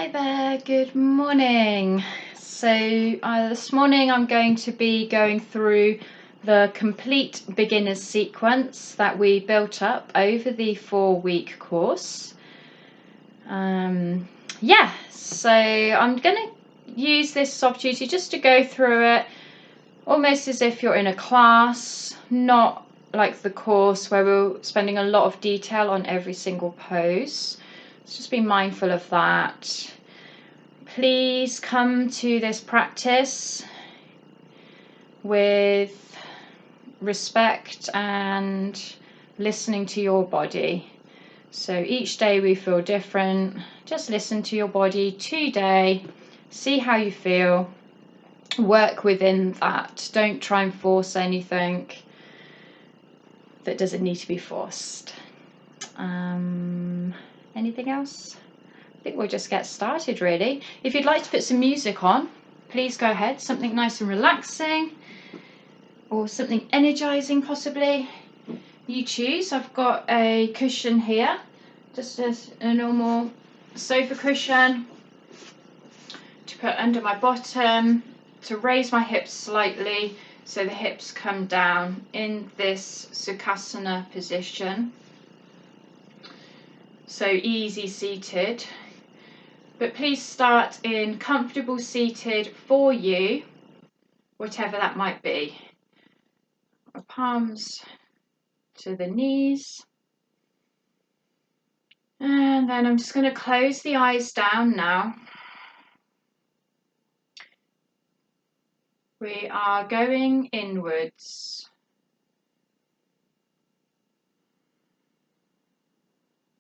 Hi there, good morning. So this morning I'm going to be going through the complete beginner's sequence that we built up over the 4-week course. So I'm going to use this opportunity just to go through it almost as if you're in a class, not like the course where we're spending a lot of detail on every single pose. So just be mindful of that. Please come to this practice with respect and listening to your body. So each day we feel different. Just listen to your body today, see how you feel, work within that. Don't try and force anything that doesn't need to be forced. Anything else? I think we'll just get started really. If you'd like to put some music on, please go ahead. Something nice and relaxing or something energizing possibly. You choose. I've got a cushion here, just as a normal sofa cushion to put under my bottom to raise my hips slightly so the hips come down in this Sukhasana position. So easy seated. But please start in comfortable seated for you, whatever that might be. Palms to the knees. And then I'm just going to close the eyes down now. We are going inwards.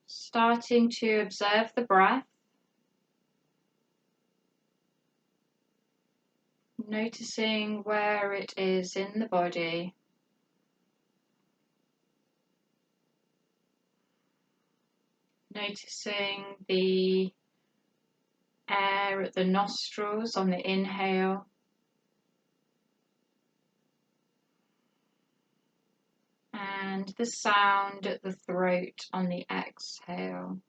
Starting to observe the breath. Noticing where it is in the body. Noticing the air at the nostrils on the inhale. And the sound at the throat on the exhale.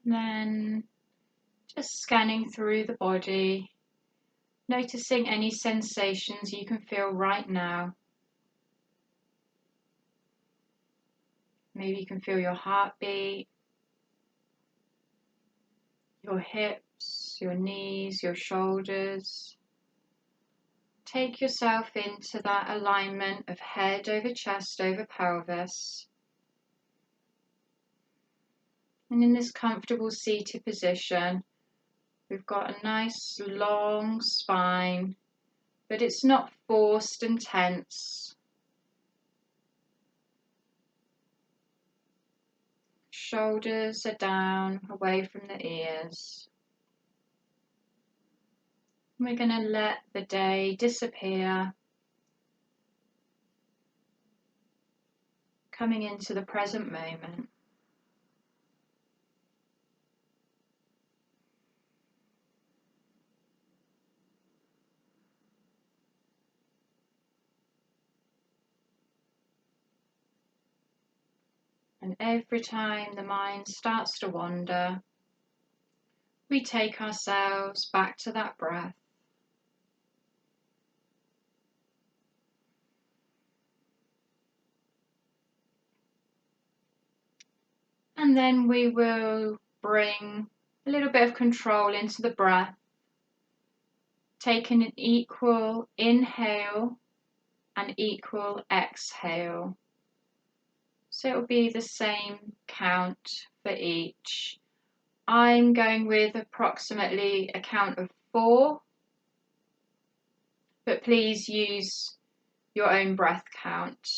Then just scanning through the body, noticing any sensations you can feel right now. Maybe you can feel your heartbeat, your hips, your knees, your shoulders. Take yourself into that alignment of head over chest over pelvis. And in this comfortable seated position, we've got a nice long spine, but it's not forced and tense. Shoulders are down, away from the ears. We're going to let the day disappear, coming into the present moment. And every time the mind starts to wander, we take ourselves back to that breath. And then we will bring a little bit of control into the breath, taking an equal inhale and equal exhale. So it will be the same count for each. I'm going with approximately a count of 4, but please use your own breath count.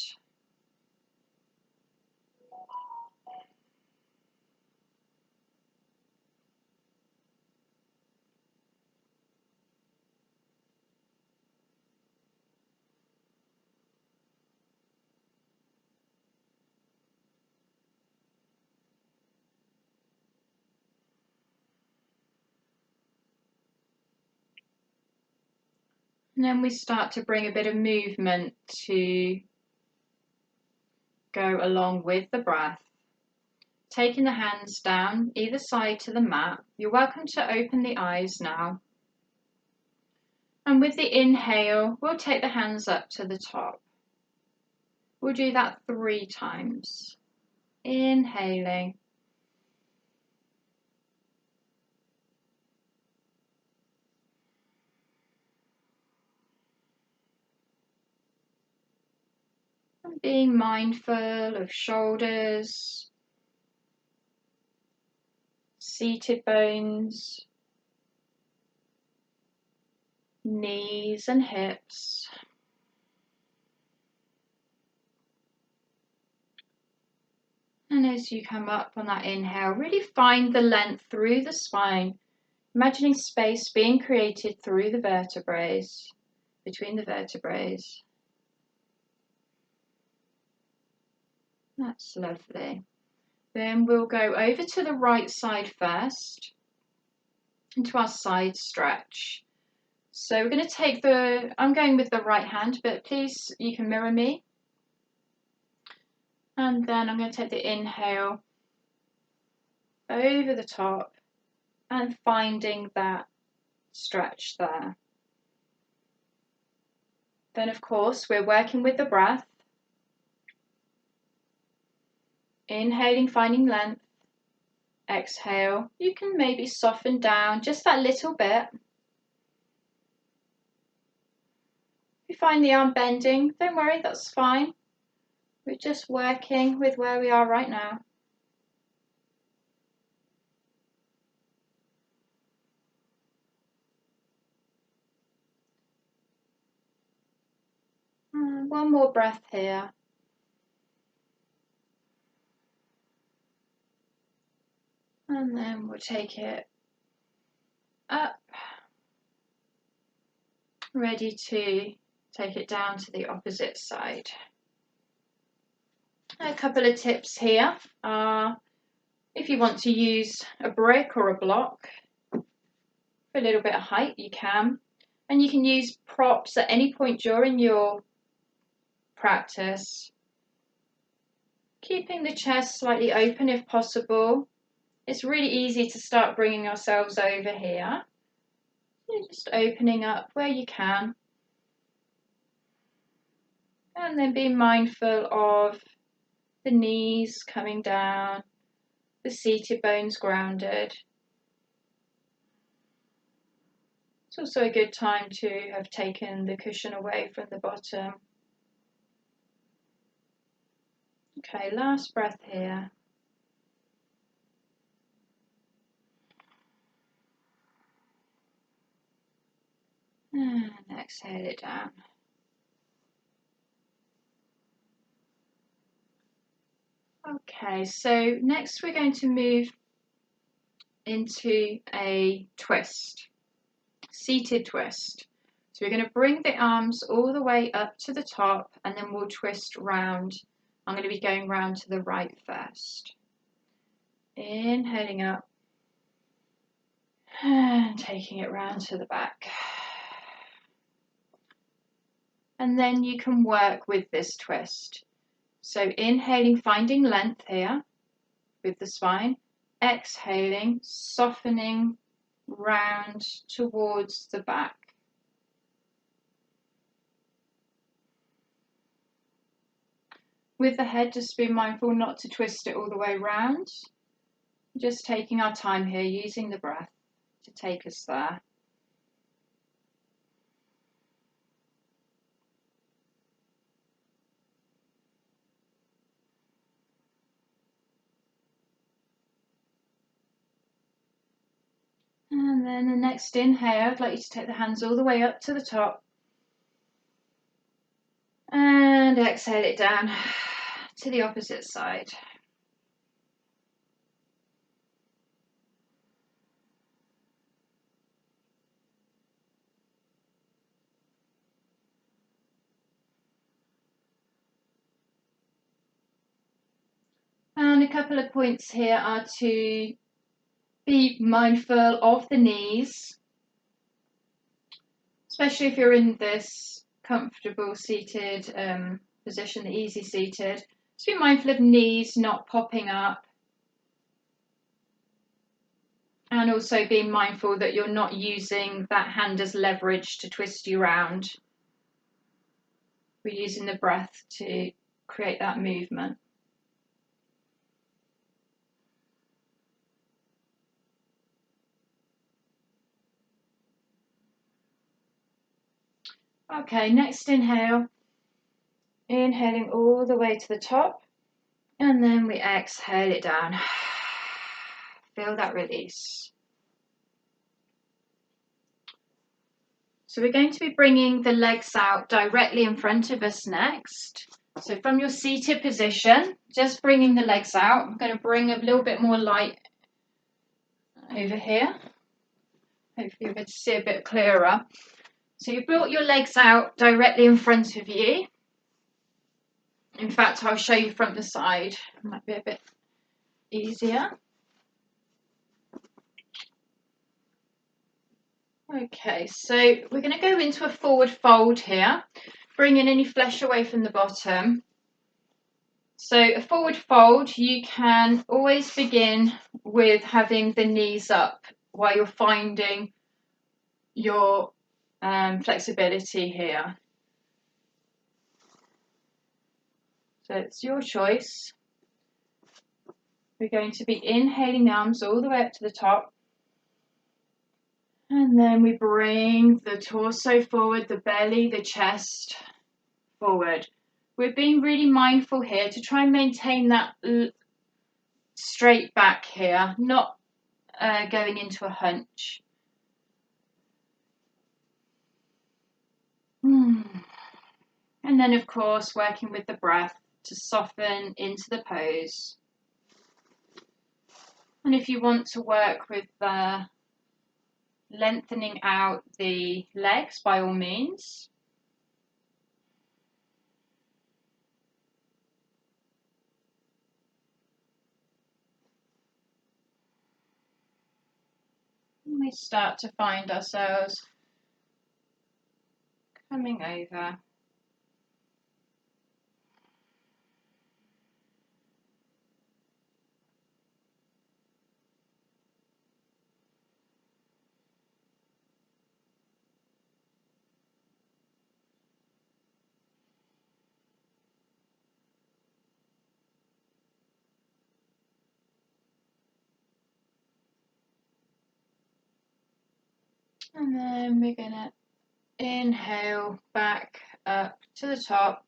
And then we start to bring a bit of movement to go along with the breath. Taking the hands down either side to the mat, you're welcome to open the eyes now. And with the inhale, we'll take the hands up to the top. We'll do that 3 times. Inhaling. And being mindful of shoulders, seated bones, knees and hips. And as you come up on that inhale, really find the length through the spine, imagining space being created through the vertebrae, between the vertebrae. That's lovely. Then we'll go over to the right side first, into our side stretch. So we're going to take I'm going with the right hand, but please, you can mirror me. And then I'm going to take the inhale over the top and finding that stretch there. Then, of course, we're working with the breath. Inhaling, finding length. Exhale. You can maybe soften down just that little bit. If you find the arm bending, don't worry, that's fine. We're just working with where we are right now. One more breath here. And then we'll take it up. Ready to take it down to the opposite side. A couple of tips here are, if you want to use a brick or a block for a little bit of height, you can. And you can use props at any point during your practice. Keeping the chest slightly open if possible. It's really easy to start bringing ourselves over here. Just opening up where you can. And then being mindful of the knees coming down, the seated bones grounded. It's also a good time to have taken the cushion away from the bottom. Okay, last breath here. And exhale it down. Okay, so next we're going to move into a twist, seated twist. So we're going to bring the arms all the way up to the top and then we'll twist round. I'm going to be going round to the right first. Inhaling up and taking it round to the back. And then you can work with this twist. So inhaling, finding length here with the spine. Exhaling, softening round towards the back. With the head, just be mindful not to twist it all the way round. Just taking our time here, using the breath to take us there. And then the next inhale, I'd like you to take the hands all the way up to the top. And exhale it down to the opposite side. And a couple of points here are to be mindful of the knees, especially if you're in this comfortable seated position, the easy seated. Just be mindful of knees not popping up. And also being mindful that you're not using that hand as leverage to twist you around. We're using the breath to create that movement. Okay, next inhale. Inhaling all the way to the top. And then we exhale it down. Feel that release. So we're going to be bringing the legs out directly in front of us next. So from your seated position, just bringing the legs out. I'm going to bring a little bit more light over here. Hopefully you'll be able to see a bit clearer. So you brought your legs out directly in front of you. In fact, I'll show you from the side. It might be a bit easier. Okay, so we're going to go into a forward fold here, bringing any flesh away from the bottom. So a forward fold, you can always begin with having the knees up while you're finding your flexibility here. So it's your choice. We're going to be inhaling the arms all the way up to the top. And then we bring the torso forward, the belly, the chest forward. We're being really mindful here to try and maintain that straight back here, not going into a hunch. And then, of course, working with the breath to soften into the pose. And if you want to work with lengthening out the legs, by all means. And we start to find ourselves coming over. And then we're going to inhale back up to the top.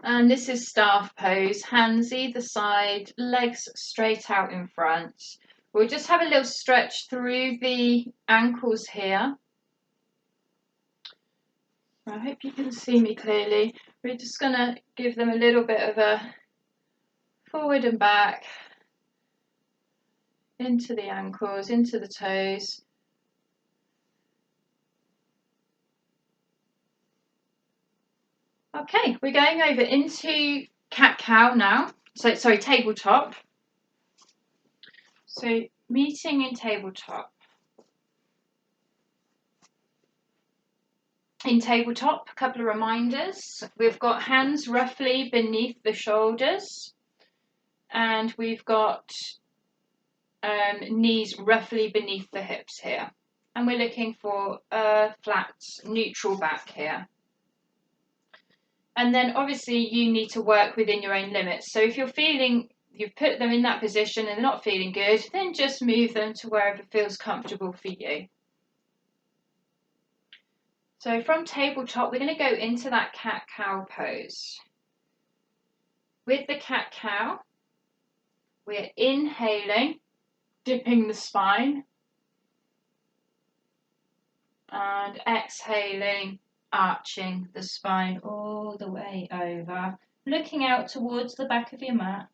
And this is staff pose, hands either side, legs straight out in front. We'll just have a little stretch through the ankles here. I hope you can see me clearly. We're just going to give them a little bit of a forward and back, into the ankles, into the toes. Okay, we're going over into cat-cow now. So, sorry, tabletop. So, meeting in tabletop. In tabletop, a couple of reminders. We've got hands roughly beneath the shoulders, and we've got knees roughly beneath the hips here. And we're looking for a flat, neutral back here. And then obviously you need to work within your own limits. So if you're feeling you've put them in that position and they're not feeling good, then just move them to wherever feels comfortable for you. So from tabletop, we're going to go into that cat-cow pose. With the cat-cow, we're inhaling, dipping the spine, and exhaling, arching the spine all the way over, looking out towards the back of your mat.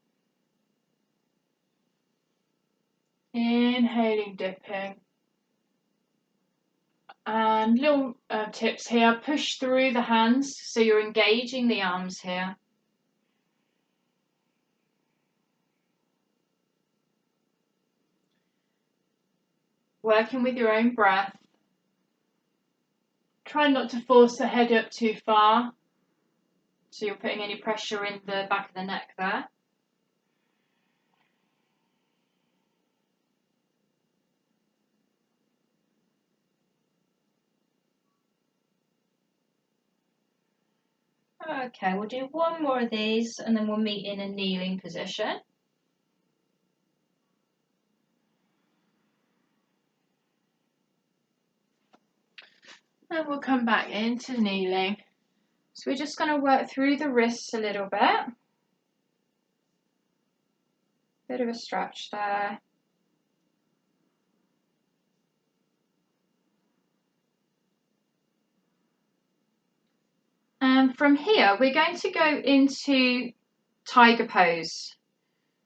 Inhaling, dipping. And little tips here, push through the hands so you're engaging the arms here. Working with your own breath. Try not to force the head up too far. So you're putting any pressure in the back of the neck there. Okay, we'll do one more of these and then we'll meet in a kneeling position. And we'll come back into kneeling. So we're just going to work through the wrists a little bit. Bit of a stretch there. And from here, we're going to go into tiger pose.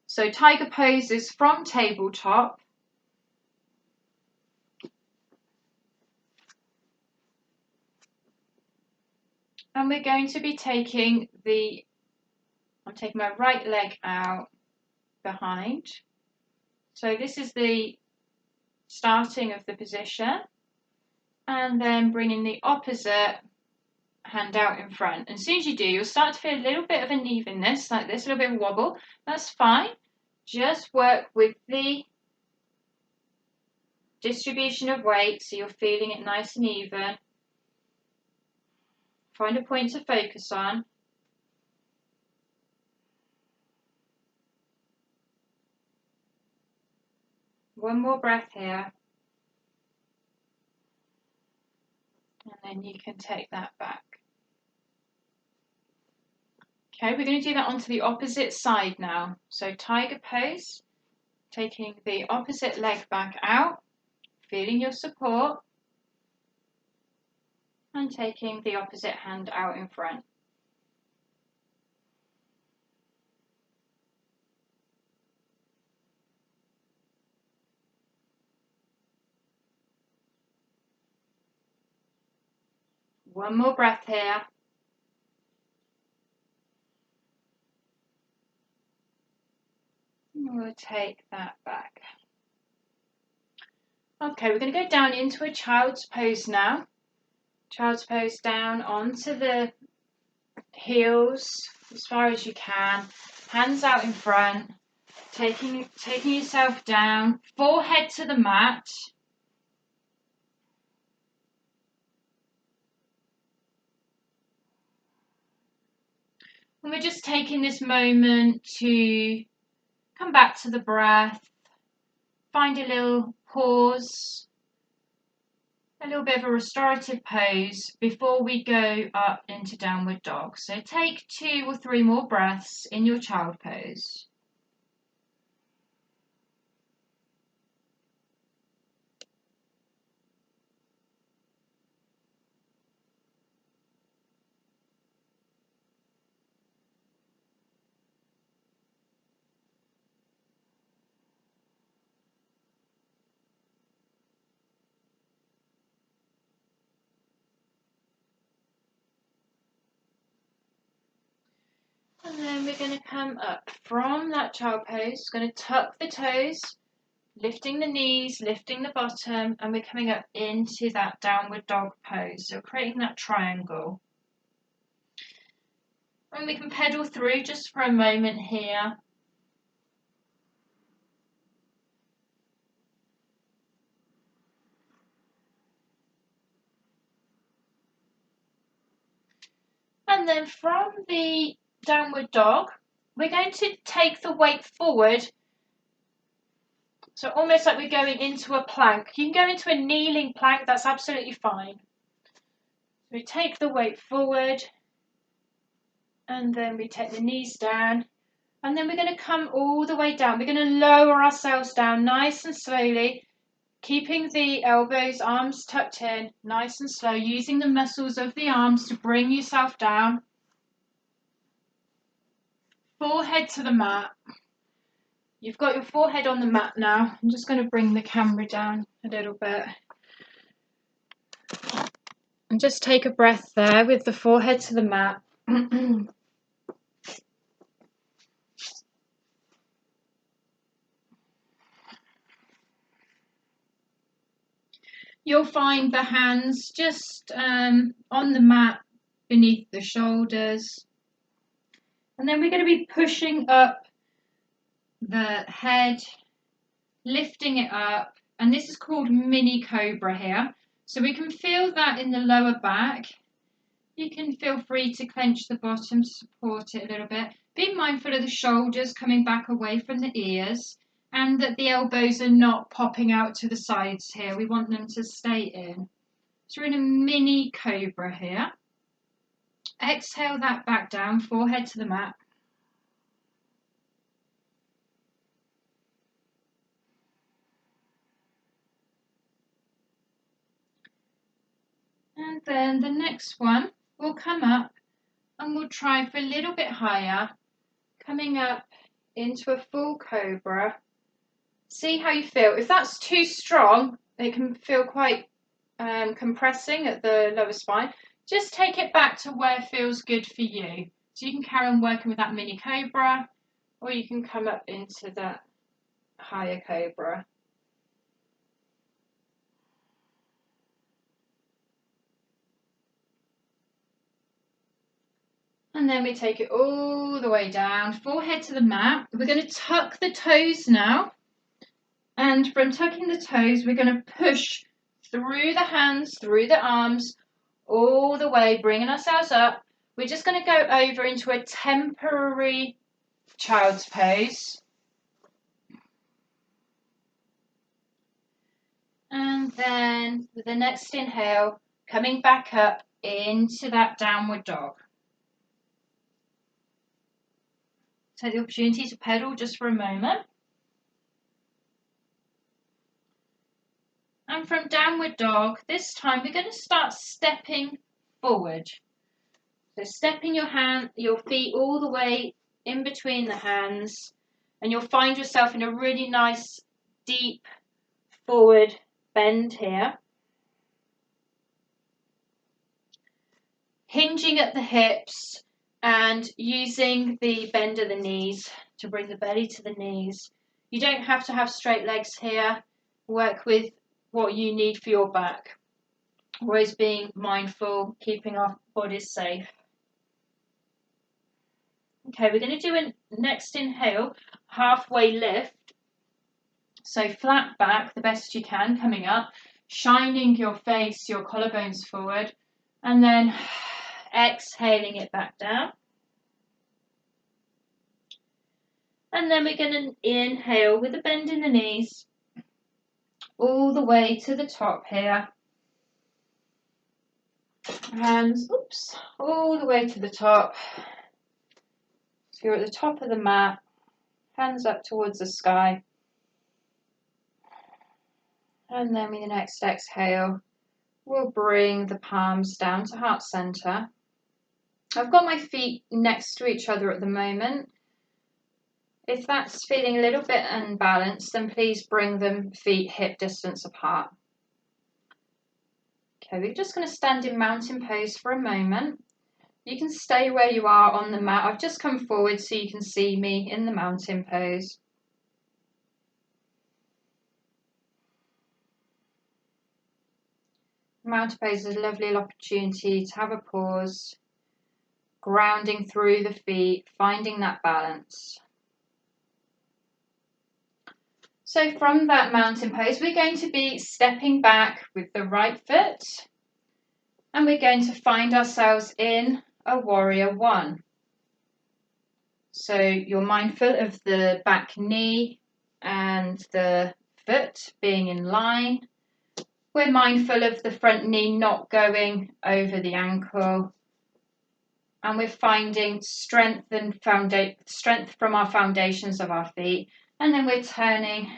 So tiger pose is from tabletop. And we're going to be taking I'm taking my right leg out behind. So this is the starting of the position. And then bringing the opposite hand out in front. And as soon as you do, you'll start to feel a little bit of unevenness, like this, a little bit of wobble. That's fine. Just work with the distribution of weight so you're feeling it nice and even. Find a point to focus on. One more breath here. And then you can take that back. Okay, we're going to do that onto the opposite side now. So tiger pose, taking the opposite leg back out, feeling your support, and taking the opposite hand out in front. One more breath here. And we'll take that back. Okay, we're going to go down into a child's pose now. Child's pose down onto the heels as far as you can. Hands out in front. Taking yourself down. Forehead to the mat. And we're just taking this moment to come back to the breath, find a little pause, a little bit of a restorative pose before we go up into downward dog. So take 2 or 3 more breaths in your child pose. And then we're going to come up from that child pose, going to tuck the toes, lifting the knees, lifting the bottom, and we're coming up into that downward dog pose. So creating that triangle. And we can pedal through just for a moment here. And then from the downward dog, we're going to take the weight forward. So almost like we're going into a plank. You can go into a kneeling plank, that's absolutely fine. We take the weight forward, and then we take the knees down, and then we're going to come all the way down. We're going to lower ourselves down nice and slowly, keeping the elbows, arms tucked in, nice and slow, using the muscles of the arms to bring yourself down. Forehead to the mat. You've got your forehead on the mat now. I'm just going to bring the camera down a little bit. And just take a breath there with the forehead to the mat. You'll find the hands just on the mat beneath the shoulders. And then we're going to be pushing up the head, lifting it up, and this is called mini cobra here. So we can feel that in the lower back. You can feel free to clench the bottom to support it a little bit. Be mindful of the shoulders coming back away from the ears, and that the elbows are not popping out to the sides here. We want them to stay in. So we're in a mini cobra here. Exhale that back down, forehead to the mat. And then the next one will come up and we'll try for a little bit higher, coming up into a full cobra. See how you feel. If that's too strong, it can feel quite compressing at the lower spine. Just take it back to where it feels good for you. So you can carry on working with that mini cobra, or you can come up into that higher cobra. And then we take it all the way down, forehead to the mat. We're going to tuck the toes now. And from tucking the toes, we're going to push through the hands, through the arms, all the way, bringing ourselves up. We're just going to go over into a temporary child's pose. And then with the next inhale, coming back up into that downward dog. Take the opportunity to pedal just for a moment. And from downward dog, this time we're going to start stepping forward. So stepping your feet all the way in between the hands, and you'll find yourself in a really nice deep forward bend here. Hinging at the hips and using the bend of the knees to bring the belly to the knees. You don't have to have straight legs here. Work with what you need for your back. Always being mindful, keeping our bodies safe. Okay, we're going to do a next inhale, halfway lift. So flat back, the best you can, coming up, shining your face, your collarbones forward, and then exhaling it back down. And then we're going to inhale with a bend in the knees, all the way to the top here. Hands, all the way to the top. So you're at the top of the mat, hands up towards the sky. And then with the next exhale, we'll bring the palms down to heart center. I've got my feet next to each other at the moment. If that's feeling a little bit unbalanced, then please bring them feet hip distance apart. Okay, we're just going to stand in mountain pose for a moment. You can stay where you are on the mat. I've just come forward so you can see me in the mountain pose. Mountain pose is a lovely opportunity to have a pause, grounding through the feet, finding that balance. So from that mountain pose, we're going to be stepping back with the right foot, and we're going to find ourselves in a warrior one. So you're mindful of the back knee and the foot being in line. We're mindful of the front knee not going over the ankle. And we're finding strength from our foundations of our feet. And then we're turning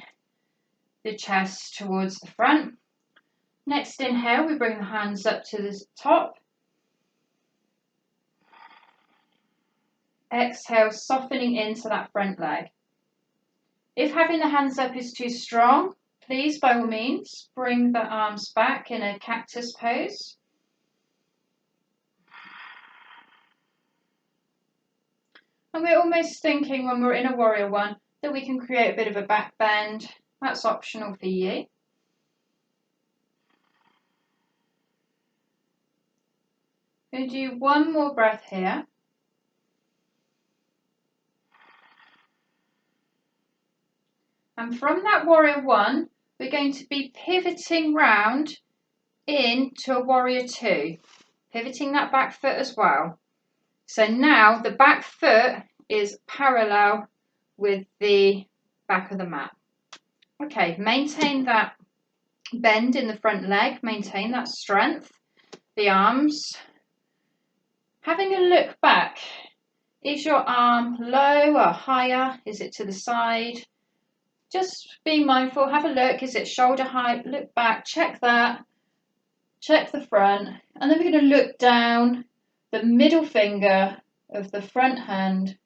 the chest towards the front. Next inhale, we bring the hands up to the top. Exhale, softening into that front leg. If having the hands up is too strong, please, by all means, bring the arms back in a cactus pose. And we're almost thinking when we're in a warrior one that we can create a bit of a back bend. That's optional for you. We'll do one more breath here. And from that warrior one, we're going to be pivoting round into a warrior two, pivoting that back foot as well. So now the back foot is parallel with the back of the mat. Okay, maintain that bend in the front leg, maintain that strength, the arms. Having a look back, is your arm low or higher? Is it to the side? Just be mindful, have a look, is it shoulder height? Look back, check that, check the front, and then we're going to look down the middle finger of the front hand.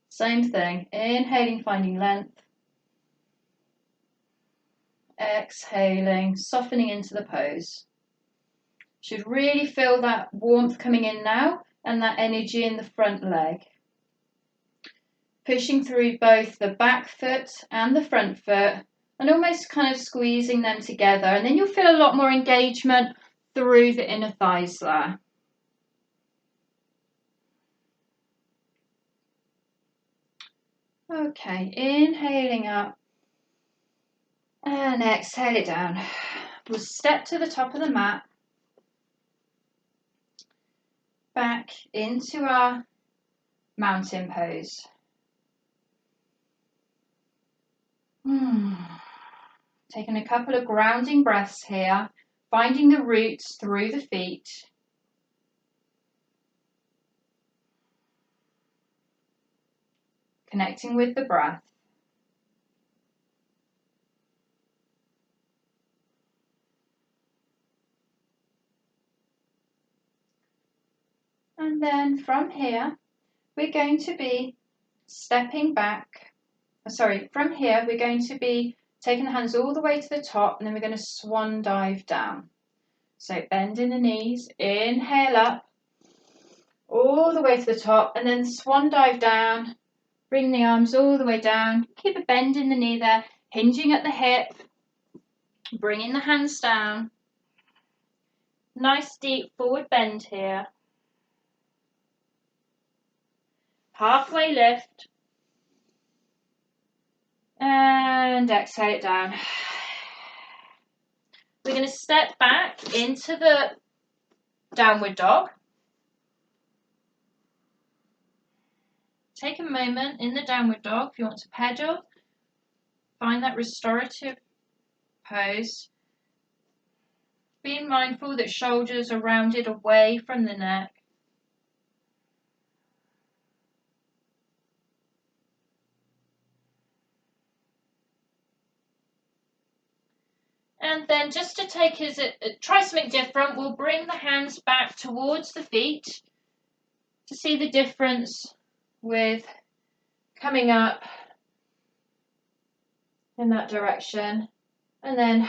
Same thing, inhaling, finding length, exhaling, softening into the pose. Should really feel that warmth coming in now and that energy in the front leg. Pushing through both the back foot and the front foot and almost kind of squeezing them together, and then you'll feel a lot more engagement through the inner thighs there. Okay, inhaling up and exhale it down. We'll step to the top of the mat, back into our mountain pose. Taking a couple of grounding breaths here, finding the roots through the feet. Connecting with the breath. And then from here, we're going to be stepping back. From here, we're going to be taking the hands all the way to the top, and then we're going to swan dive down. So bending the knees, inhale up, all the way to the top, and then swan dive down. Bring the arms all the way down. Keep a bend in the knee there, hinging at the hip, bringing the hands down. Nice deep forward bend here. Halfway lift. And exhale it down. We're going to step back into the downward dog. Take a moment in the downward dog if you want to pedal. Find that restorative pose. Being mindful that shoulders are rounded away from the neck. And then just to take us, try something different, we'll bring the hands back towards the feet to see the difference with coming up in that direction, and then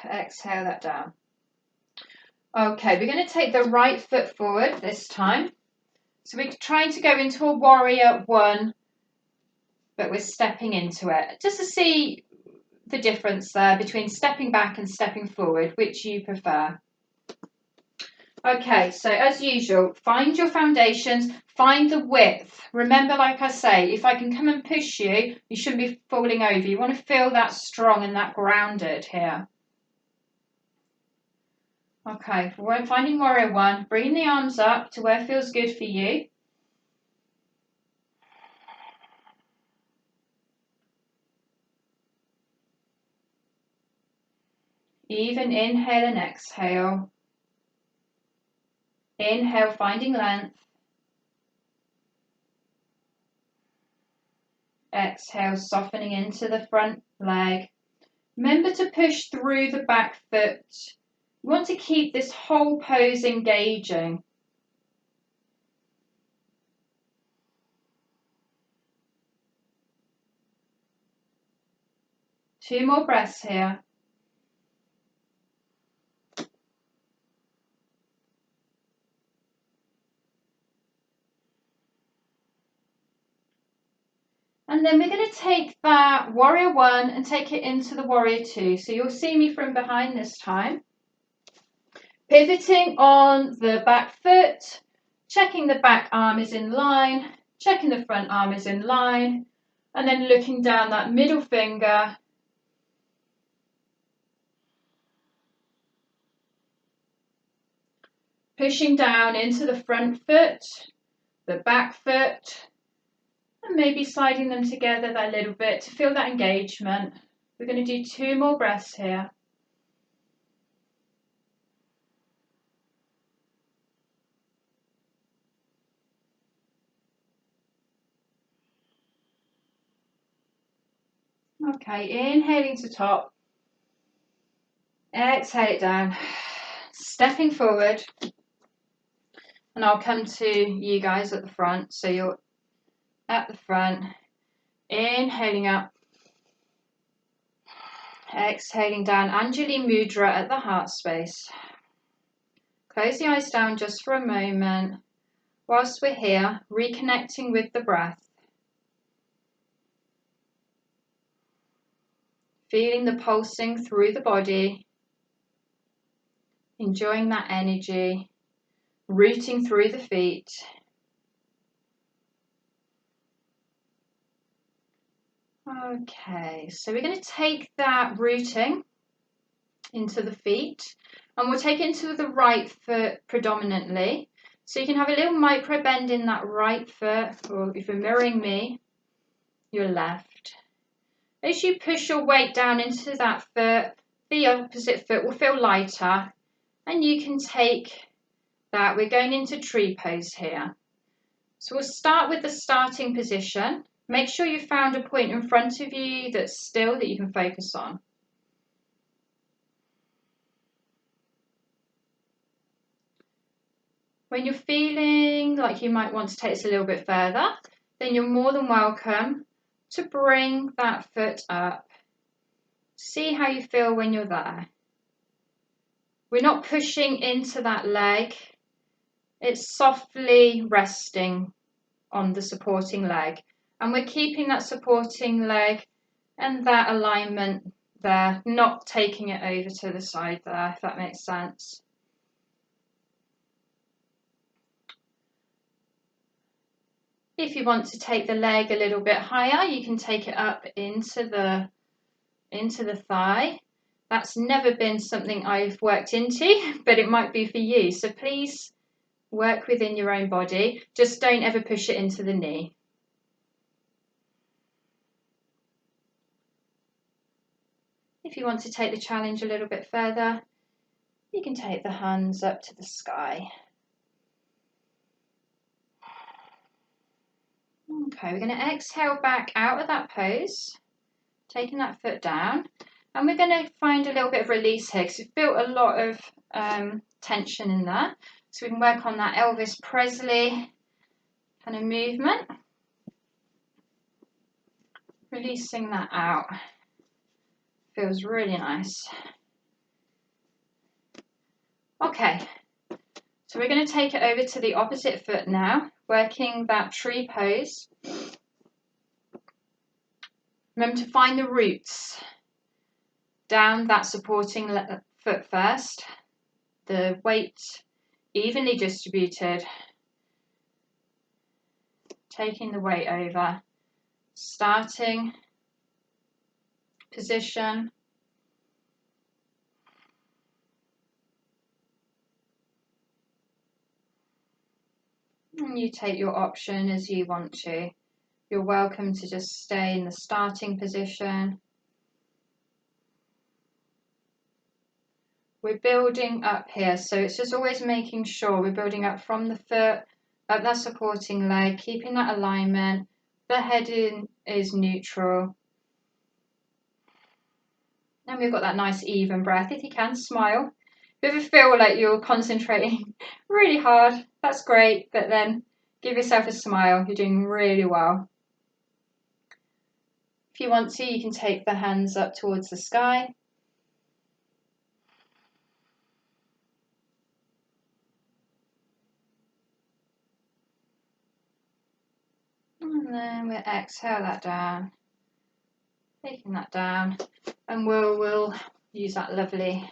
exhale that down. Okay, we're going to take the right foot forward this time. So we're trying to go into a warrior one, but we're stepping into it. Just to see the difference there between stepping back and stepping forward, which you prefer. Okay, so as usual, find your foundations, find the width. Remember, like I say, if I can come and push you, you shouldn't be falling over. You want to feel that strong and that grounded here. Okay, we're finding warrior one, bringing the arms up to where feels good for you. Even inhale and exhale. Inhale, finding length. Exhale, softening into the front leg. Remember to push through the back foot. You want to keep this whole pose engaging. Two more breaths here. And then we're going to take that warrior one and take it into the warrior two. So you'll see me from behind this time. Pivoting on the back foot, checking the back arm is in line, checking the front arm is in line, and then looking down that middle finger. Pushing down into the front foot, the back foot, and maybe sliding them together a little bit to feel that engagement. We're going to do 2 more breaths here. Okay, inhaling to top, exhale it down, stepping forward, and I'll come to you guys at the front, so you're at the front, inhaling up, exhaling down, Anjali Mudra at the heart space. Close the eyes down just for a moment, whilst we're here, reconnecting with the breath. Feeling the pulsing through the body, enjoying that energy, rooting through the feet. Okay, so we're going to take that rooting into the feet, and we'll take it into the right foot predominantly. So you can have a little micro bend in that right foot, or if you're mirroring me, your left. As you push your weight down into that foot, the opposite foot will feel lighter, and you can take that. We're going into tree pose here. So we'll start with the starting position. Make sure you found a point in front of you that's still, that you can focus on. When you're feeling like you might want to take this a little bit further, then you're more than welcome to bring that foot up. See how you feel when you're there. We're not pushing into that leg. It's softly resting on the supporting leg. And we're keeping that supporting leg and that alignment there, not taking it over to the side there, if that makes sense. If you want to take the leg a little bit higher, you can take it up into the thigh. That's never been something I've worked into, but it might be for you. So please work within your own body. Just don't ever push it into the knee. If you want to take the challenge a little bit further, you can take the hands up to the sky. Okay, we're going to exhale back out of that pose, taking that foot down, and we're going to find a little bit of release here because we've built a lot of tension in there. So we can work on that Elvis Presley kind of movement, releasing that out. Feels really nice. Okay, so we're going to take it over to the opposite foot now, working that tree pose. Remember to find the roots down that supporting foot first, the weight evenly distributed, taking the weight over, starting position, and you take your option as you want to. You're welcome to just stay in the starting position. We're building up here, so it's just always making sure we're building up from the foot, up that supporting leg, keeping that alignment. The head is neutral. And we've got that nice even breath. If you can, smile. If you ever feel like you're concentrating really hard, that's great, but then give yourself a smile. You're doing really well. If you want to, you can take the hands up towards the sky. And then we'll exhale that down, taking that down, and we'll use that lovely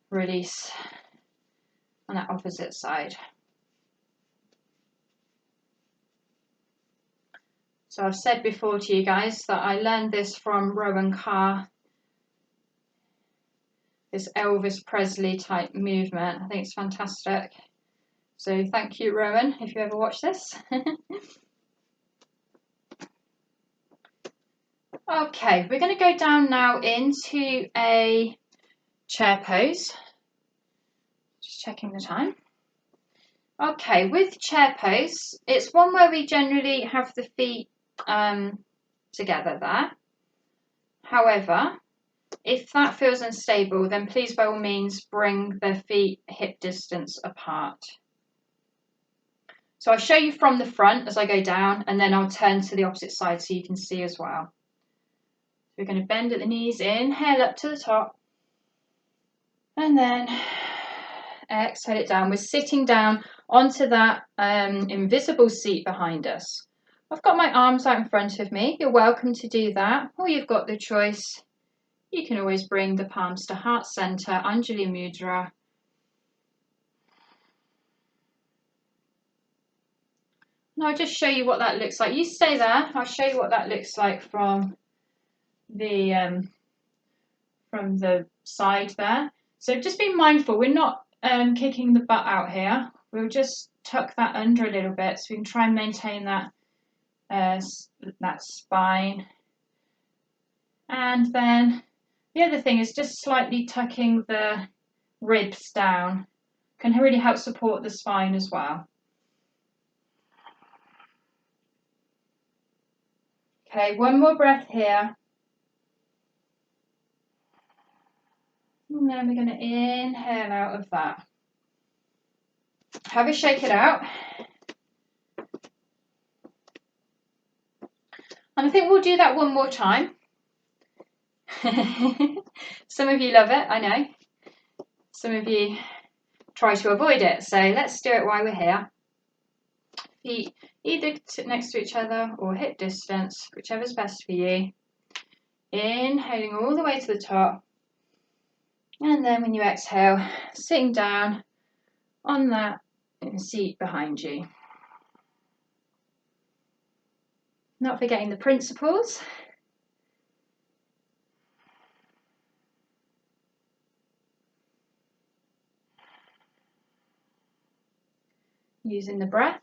release on that opposite side. So I've said before to you guys that I learned this from Rowan Carr, this Elvis Presley type movement. I think it's fantastic. So thank you, Rowan, if you ever watch this. Okay, we're going to go down now into a chair pose. Just checking the time. Okay, with chair pose, it's one where we generally have the feet together there. However, if that feels unstable, then please by all means bring the feet hip distance apart. So I'll show you from the front as I go down, and then I'll turn to the opposite side so you can see as well. We're going to bend at the knees, inhale up to the top, and then exhale it down. We're sitting down onto that invisible seat behind us. I've got my arms out in front of me. You're welcome to do that, or you've got the choice. You can always bring the palms to heart center, Anjali Mudra. Now I'll just show you what that looks like. You stay there. I'll show you what that looks like from the side there. So just be mindful, we're not kicking the butt out here. We'll just tuck that under a little bit so we can try and maintain that spine. And then the other thing is just slightly tucking the ribs down. Can really help support the spine as well. Okay, one more breath here. And then we're going to inhale out of that. Have a shake it out. And I think we'll do that one more time. Some of you love it, I know. Some of you try to avoid it. So let's do it while we're here. Feet either next to each other or hip distance, whichever's best for you. Inhaling all the way to the top. And then when you exhale, sitting down on that seat behind you. Not forgetting the principles. Using the breath.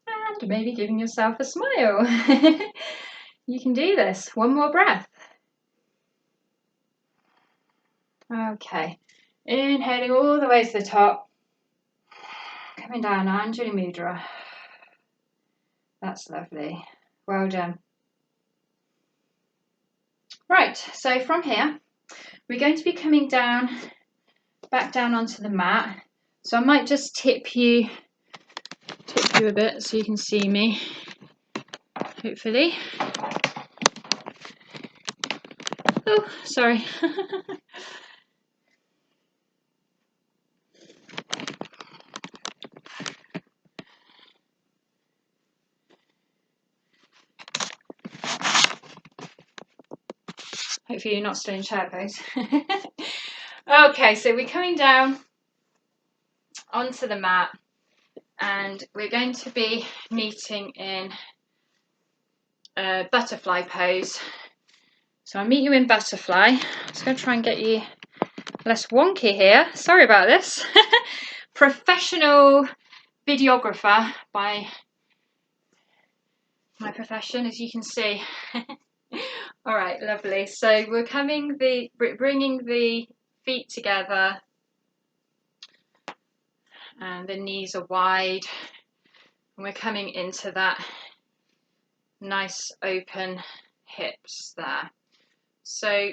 And maybe giving yourself a smile. You can do this. One more breath. Okay. Inhaling all the way to the top. Coming down, Anjali Mudra. That's lovely. Well done. Right, so from here, we're going to be coming down, back down onto the mat. So I might just tip you a bit so you can see me, hopefully. Oh, sorry. Hopefully you're not still in chair pose. Okay, so we're coming down onto the mat and we're going to be meeting in a butterfly pose. So I'll meet you in butterfly. I'm just going to try and get you less wonky here. Sorry about this. Professional videographer by my profession, as you can see. All right, lovely. So we're bringing the feet together and the knees are wide. And we're coming into that nice open hips there. So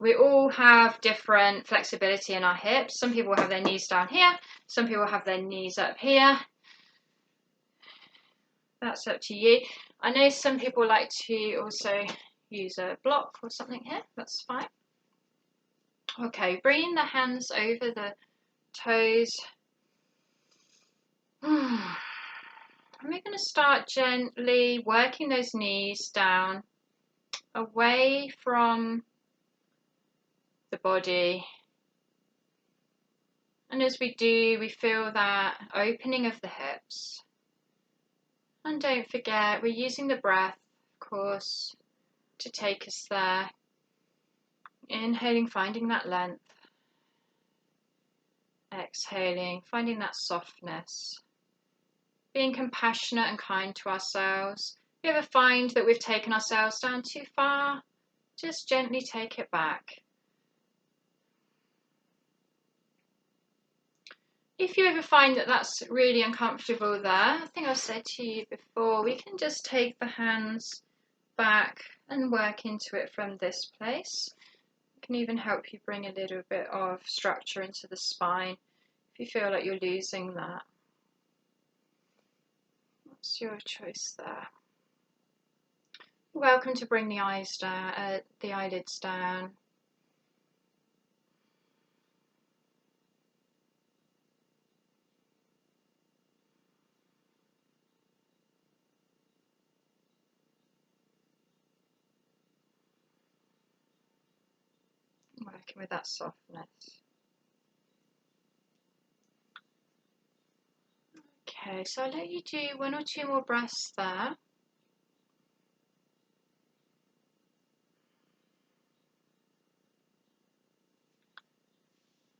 we all have different flexibility in our hips. Some people have their knees down here. Some people have their knees up here. That's up to you. I know some people like to also use a block or something here. That's fine. Okay, bringing the hands over the toes. And we're going to start gently working those knees down away from the body. And as we do, we feel that opening of the hips. And don't forget, we're using the breath, of course, to take us there. Inhaling, finding that length. Exhaling, finding that softness. Being compassionate and kind to ourselves. If you ever find that we've taken ourselves down too far, just gently take it back. If you ever find that that's really uncomfortable there, I think I've said to you before, we can just take the hands back and work into it from this place. It can even help you bring a little bit of structure into the spine if you feel like you're losing that. What's your choice there? You're welcome to bring the eyes down, the eyelids down. Working with that softness. Okay, so I'll let you do 1 or 2 more breaths there.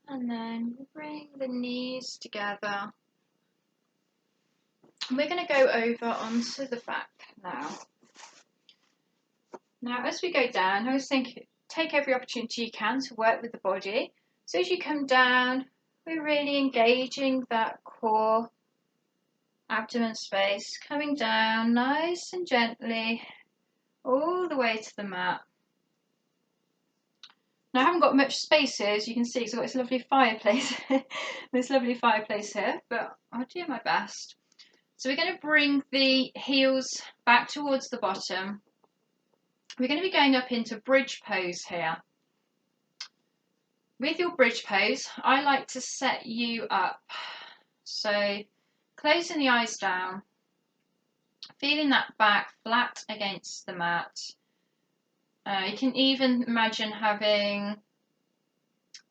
And then bring the knees together. We're going to go over onto the back now. Now, as we go down, I always think take every opportunity you can to work with the body. So as you come down, we're really engaging that core abdomen space, coming down nice and gently all the way to the mat. Now I haven't got much space here, as you can see, because I've got this lovely fireplace, here, but I'll do my best. So we're going to bring the heels back towards the bottom. We're going to be going up into bridge pose here. With your bridge pose, I like to set you up. So closing the eyes down, feeling that back flat against the mat. You can even imagine having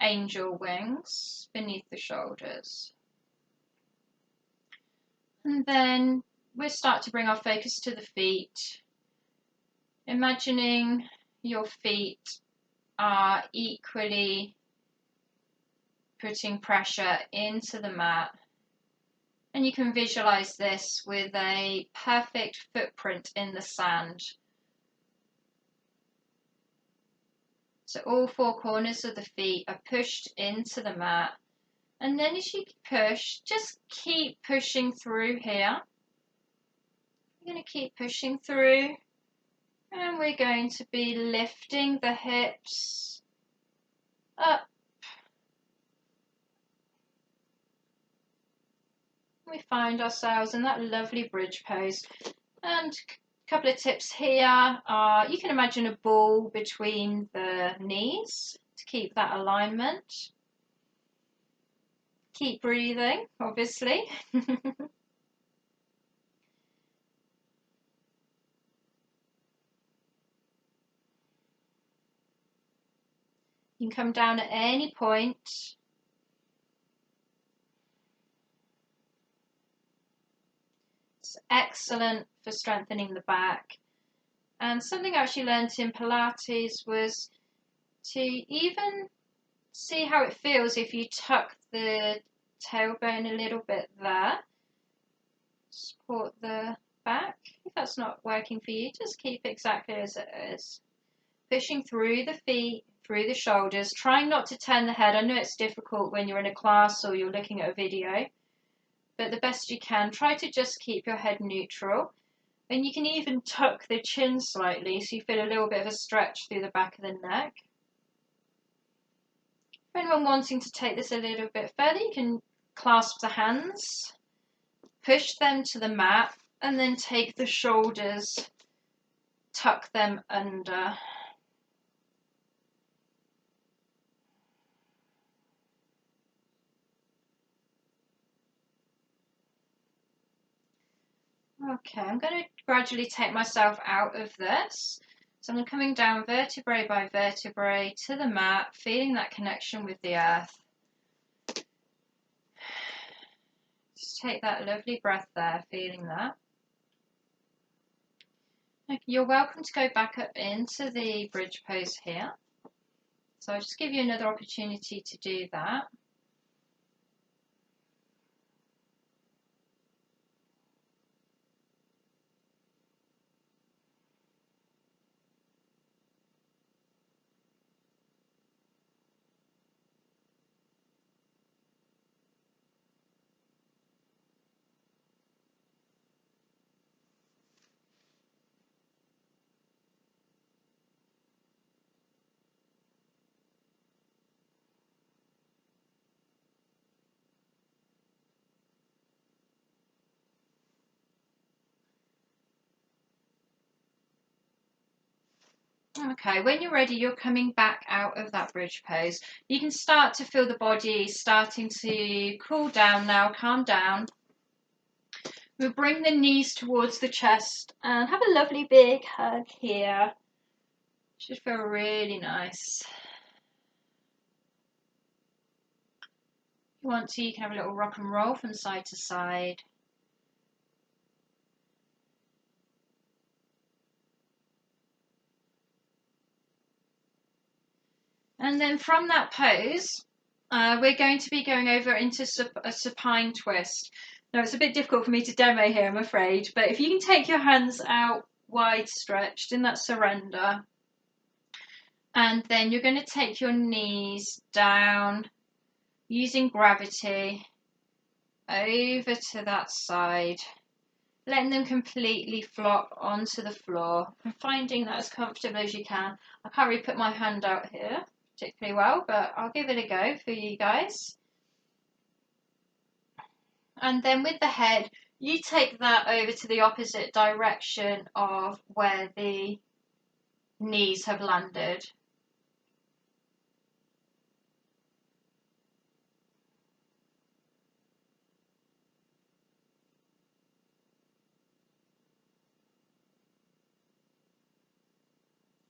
angel wings beneath the shoulders. And then we'll start to bring our focus to the feet, imagining your feet are equally putting pressure into the mat. And you can visualize this with a perfect footprint in the sand. So all 4 corners of the feet are pushed into the mat. And then as you push, just keep pushing through here. You're going to keep pushing through. And we're going to be lifting the hips up. We find ourselves in that lovely bridge pose. And a couple of tips here are, you can imagine a ball between the knees to keep that alignment. Keep breathing, obviously. You can come down at any point. It's excellent for strengthening the back. And something I actually learned in Pilates was to even see how it feels if you tuck the tailbone a little bit there. Support the back. If that's not working for you, just keep exactly as it is. Pushing through the feet, through the shoulders, trying not to turn the head. I know it's difficult when you're in a class or you're looking at a video, but the best you can, try to just keep your head neutral. And you can even tuck the chin slightly so you feel a little bit of a stretch through the back of the neck. For anyone wanting to take this a little bit further, you can clasp the hands, push them to the mat, and then take the shoulders, tuck them under. Okay, I'm going to gradually take myself out of this. So I'm coming down vertebrae by vertebrae to the mat, feeling that connection with the earth. Just take that lovely breath there, feeling that. You're welcome to go back up into the bridge pose here. So I'll just give you another opportunity to do that. Okay, when you're ready, you're coming back out of that bridge pose. You can start to feel the body starting to cool down now, calm down. We'll bring the knees towards the chest and have a lovely big hug here. Should feel really nice. If you want to, you can have a little rock and roll from side to side. And then from that pose, we're going to be going over into a supine twist. Now it's a bit difficult for me to demo here, I'm afraid, but if you can take your hands out wide stretched in that surrender, and then you're going to take your knees down using gravity over to that side, letting them completely flop onto the floor and finding that as comfortable as you can. I can't really put my hand out here particularly well, but I'll give it a go for you guys. And then with the head, you take that over to the opposite direction of where the knees have landed.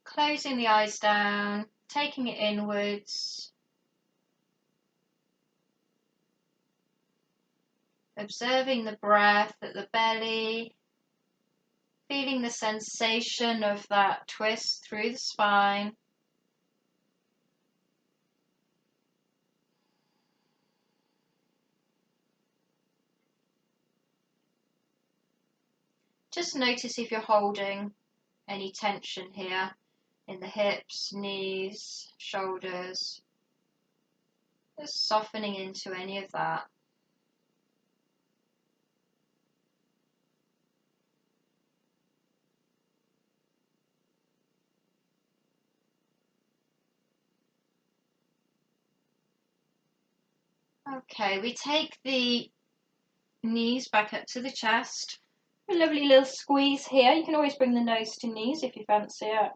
Closing the eyes down, taking it inwards. Observing the breath at the belly, feeling the sensation of that twist through the spine. Just notice if you're holding any tension here in the hips, knees, shoulders. Just softening into any of that. Okay, we take the knees back up to the chest. A lovely little squeeze here. You can always bring the nose to knees if you fancy it.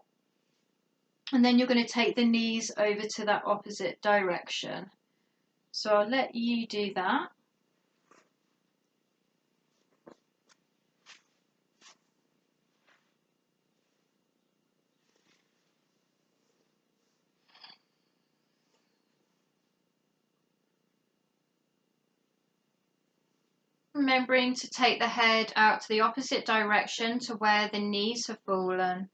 And then you're going to take the knees over to that opposite direction. So I'll let you do that. Remembering to take the head out to the opposite direction to where the knees have fallen.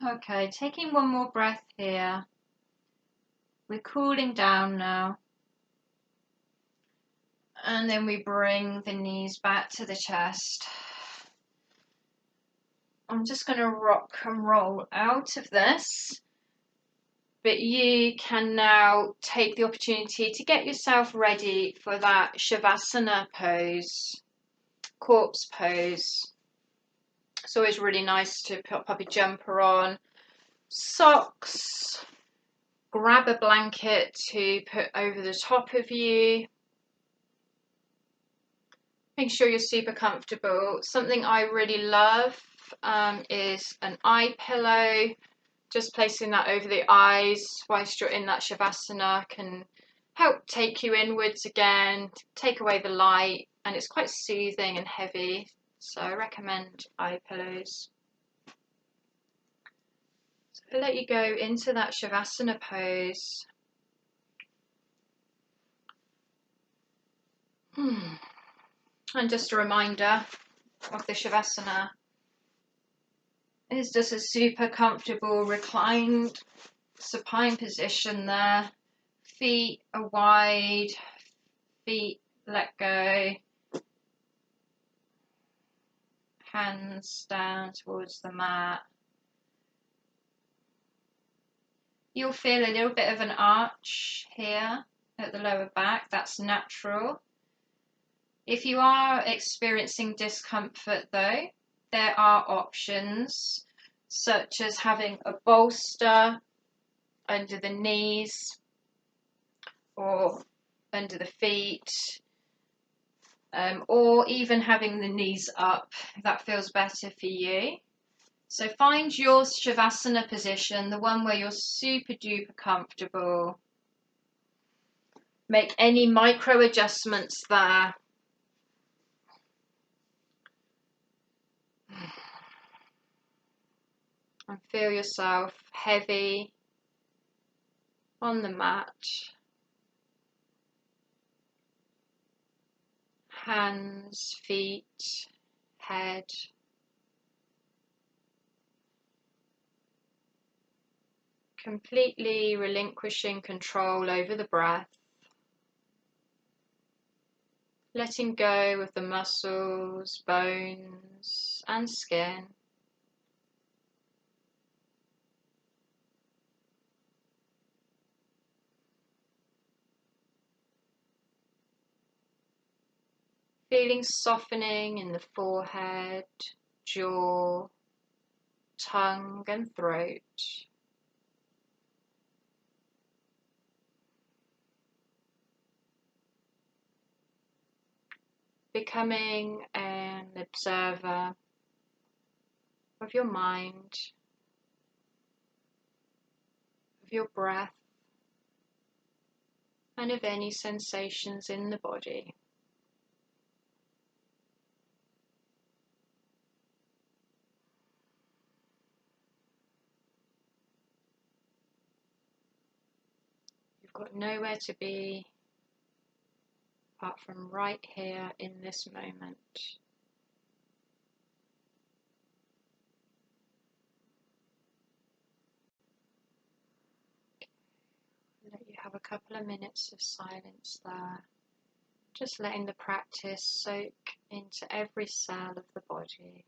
Okay, taking one more breath here. We're cooling down now. And then we bring the knees back to the chest. I'm just going to rock and roll out of this. But you can now take the opportunity to get yourself ready for that Shavasana pose, corpse pose. It's always really nice to put a jumper on, socks, grab a blanket to put over the top of you. Make sure you're super comfortable. Something I really love is an eye pillow. Just placing that over the eyes whilst you're in that Shavasana can help take you inwards again, take away the light, and it's quite soothing and heavy, so I recommend eye pillows. So I'll let you go into that Shavasana pose. And just a reminder of the Shavasana. It's just a super comfortable reclined supine position there. Feet are wide, feet let go, hands down towards the mat. You'll feel a little bit of an arch here at the lower back. That's natural. If you are experiencing discomfort though, there are options such as having a bolster under the knees or under the feet, or even having the knees up if that feels better for you. So find your Shavasana position, the one where you're super duper comfortable. Make any micro adjustments there. And feel yourself heavy on the mat. Hands, feet, head. Completely relinquishing control over the breath. Letting go of the muscles, bones, and skin. Feeling softening in the forehead, jaw, tongue, and throat. Becoming an observer of your mind, of your breath, and of any sensations in the body. You've got nowhere to be apart from right here in this moment. Let you have a couple of minutes of silence there, just letting the practice soak into every cell of the body.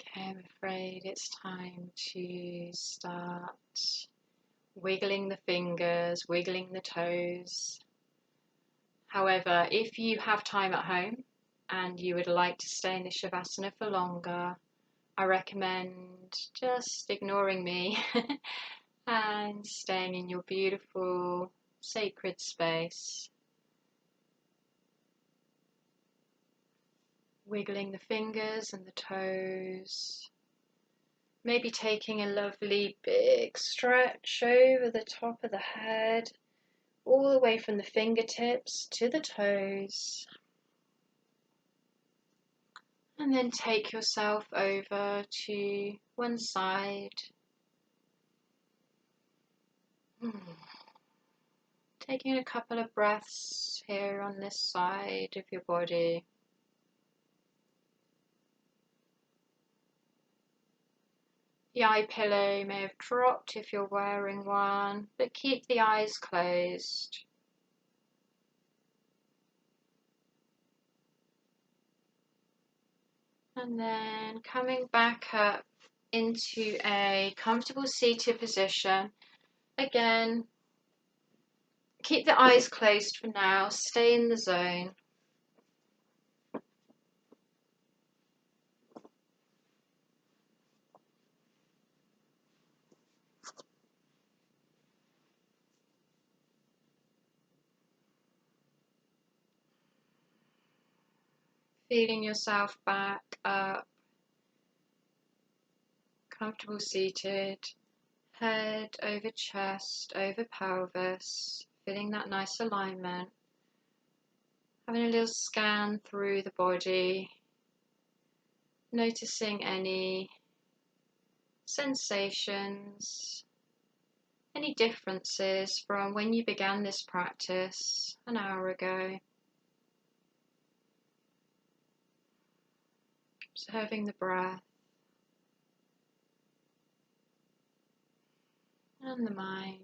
Okay, I'm afraid it's time to start wiggling the fingers, wiggling the toes. However, if you have time at home and you would like to stay in the Shavasana for longer, I recommend just ignoring me and staying in your beautiful sacred space. Wiggling the fingers and the toes. Maybe taking a lovely big stretch over the top of the head, all the way from the fingertips to the toes. And then take yourself over to one side. Taking a couple of breaths here on this side of your body. The eye pillow may have dropped if you're wearing one, but keep the eyes closed. And then coming back up into a comfortable seated position. Again, keep the eyes closed for now, stay in the zone. Feeling yourself back up, comfortable seated, head over chest, over pelvis, feeling that nice alignment. Having a little scan through the body, noticing any sensations, any differences from when you began this practice an hour ago. Observing the breath and the mind.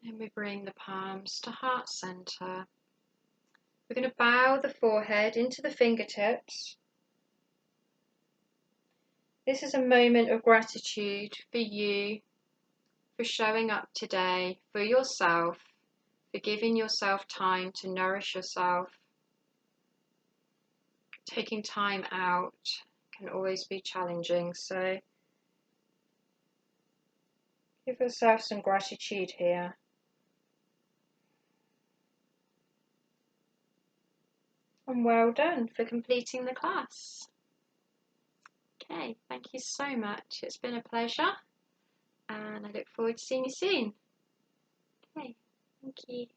And we bring the palms to heart center. We're going to bow the forehead into the fingertips. This is a moment of gratitude for you, for showing up today, for yourself, for giving yourself time to nourish yourself. Taking time out can always be challenging, so give yourself some gratitude here. And well done for completing the class. Okay, thank you so much. It's been a pleasure, and I look forward to seeing you soon. Okay, thank you.